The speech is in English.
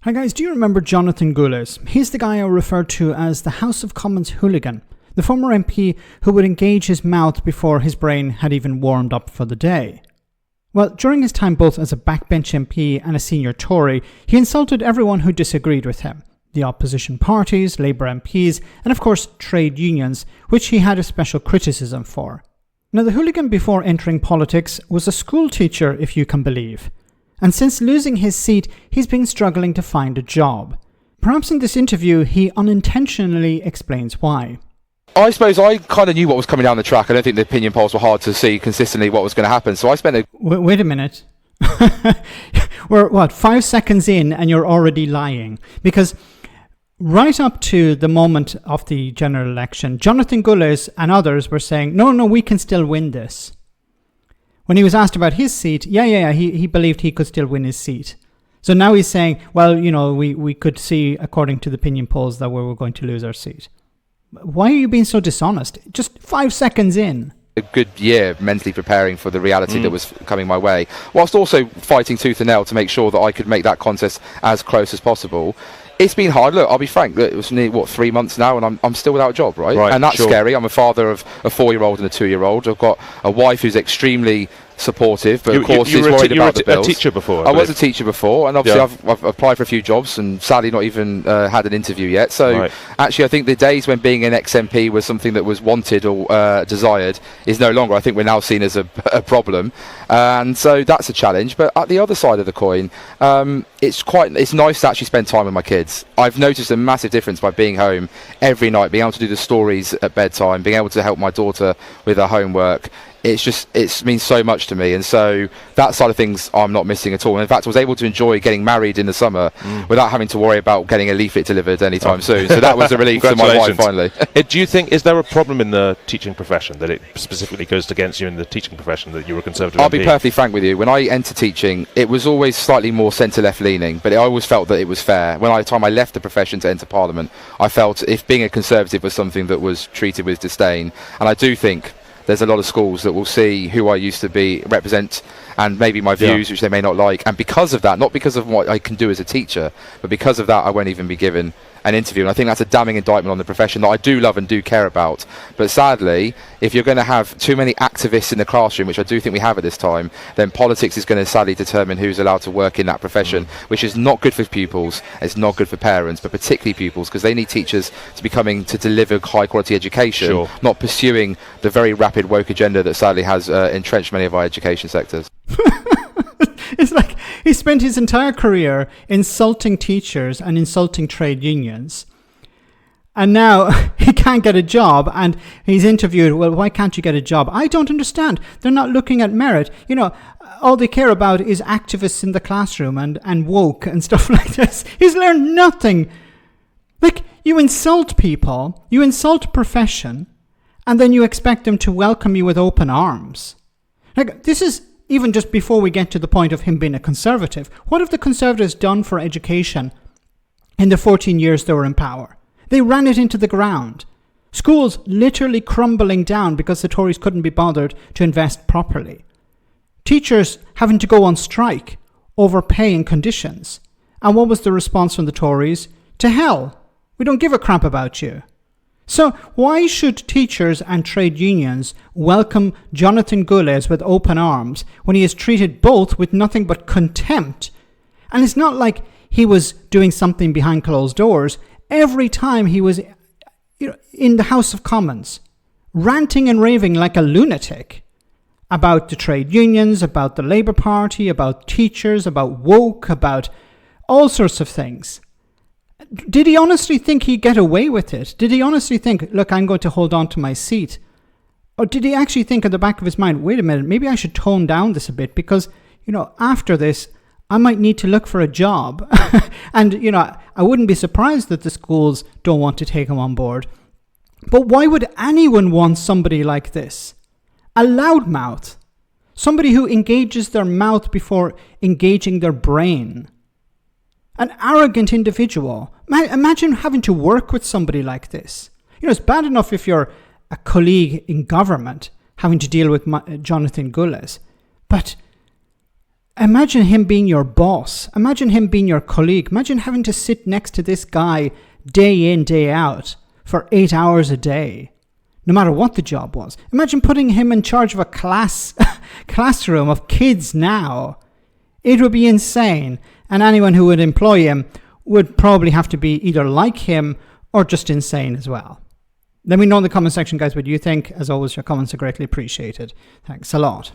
Hi guys, do you remember Jonathan Gullis? He's the guy I referred to as the House of Commons hooligan, the former MP who would engage his mouth before his brain had even warmed up for the day. Well, during his time both as a backbench MP and a senior Tory, he insulted everyone who disagreed with him. The opposition parties, Labour MPs, and of course trade unions, which he had a special criticism for. Now the hooligan before entering politics was a school teacher, if you can believe. And since losing his seat, he's been struggling to find a job. Perhaps in this interview, he unintentionally explains why. I suppose I kind of knew what was coming down the track. I don't think the opinion polls were hard to see consistently what was going to happen. So I spent a... Wait a minute. We're, 5 seconds in and you're already lying? Because right up to the moment of the general election, Jonathan Gullis and others were saying, no, we can still win this. When he was asked about his seat, he believed he could still win his seat. So now he's saying, well, we could see, according to the opinion polls, that we were going to lose our seat. Why are you being so dishonest? Just 5 seconds in. A good year mentally preparing for the reality that was coming my way, whilst also fighting tooth and nail to make sure that I could make that contest as close as possible. It's been hard. Look, I'll be frank. It was nearly, 3 months now, and I'm still without a job, right? And that's scary. I'm a father of a 4-year-old and a 2-year-old. I've got a wife who's extremely supportive, but of course is worried about the bills. You were a teacher before. I was a teacher before, and obviously I've applied for a few jobs, and sadly not even had an interview yet. So actually, I think the days when being an ex-MP was something that was wanted or desired is no longer. I think we're now seen as a problem, and so that's a challenge. But at the other side of the coin, it's nice to actually spend time with my kids. I've noticed a massive difference by being home every night, being able to do the stories at bedtime, being able to help my daughter with her homework. It means so much to me, and so that side of things I'm not missing at all. And in fact, I was able to enjoy getting married in the summer without having to worry about getting a leaflet delivered anytime soon. So that was a relief to my wife finally. Do you think, is there a problem in the teaching profession that it specifically goes against you in the teaching profession that you're a Conservative I'll MP? be perfectly frank with you. When I entered teaching, it was always slightly more centre-left leaning, but I always felt that it was fair. When the time I left the profession to enter Parliament, I felt if being a Conservative was something that was treated with disdain, and I do think there's a lot of schools that will see who I used to represent and maybe my views, which they may not like. And because of that, not because of what I can do as a teacher, but because of that, I won't even be given an interview. And I think that's a damning indictment on the profession that I do love and do care about. But sadly, if you're going to have too many activists in the classroom, which I do think we have at this time, then politics is going to sadly determine who's allowed to work in that profession, which is not good for pupils, it's not good for parents, but particularly pupils, because they need teachers to be coming to deliver high quality education, not pursuing the very rapid woke agenda that sadly has entrenched many of our education sectors. It's like he spent his entire career insulting teachers and insulting trade unions. And now he can't get a job, and he's interviewed, well, why can't you get a job? I don't understand. They're not looking at merit. All they care about is activists in the classroom and woke and stuff like this. He's learned nothing. Like, you insult people, you insult a profession, and then you expect them to welcome you with open arms. Like, this is even just before we get to the point of him being a Conservative. What have the Conservatives done for education in the 14 years they were in power? They ran it into the ground. Schools literally crumbling down because the Tories couldn't be bothered to invest properly. Teachers having to go on strike over pay and conditions. And what was the response from the Tories? To hell. We don't give a crap about you. So why should teachers and trade unions welcome Jonathan Gullis with open arms when he is treated both with nothing but contempt? And it's not like he was doing something behind closed doors. Every time he was in the House of Commons, ranting and raving like a lunatic about the trade unions, about the Labour Party, about teachers, about woke, about all sorts of things. Did he honestly think he'd get away with it? Did he honestly think, look, I'm going to hold on to my seat? Or did he actually think at the back of his mind, wait a minute, maybe I should tone down this a bit because, after this, I might need to look for a job. And, I wouldn't be surprised that the schools don't want to take him on board. But why would anyone want somebody like this? A loudmouth. Somebody who engages their mouth before engaging their brain. An arrogant individual. Imagine having to work with somebody like this. It's bad enough if you're a colleague in government having to deal with Jonathan Gullis. But Imagine him being your boss. Imagine him being your colleague. Imagine having to sit next to this guy day in, day out for 8 hours a day, no matter what the job was. Imagine putting him in charge of a classroom of kids now. It would be insane. And anyone who would employ him would probably have to be either like him or just insane as well. Let me know in the comment section, guys, what you think. As always, your comments are greatly appreciated. Thanks a lot.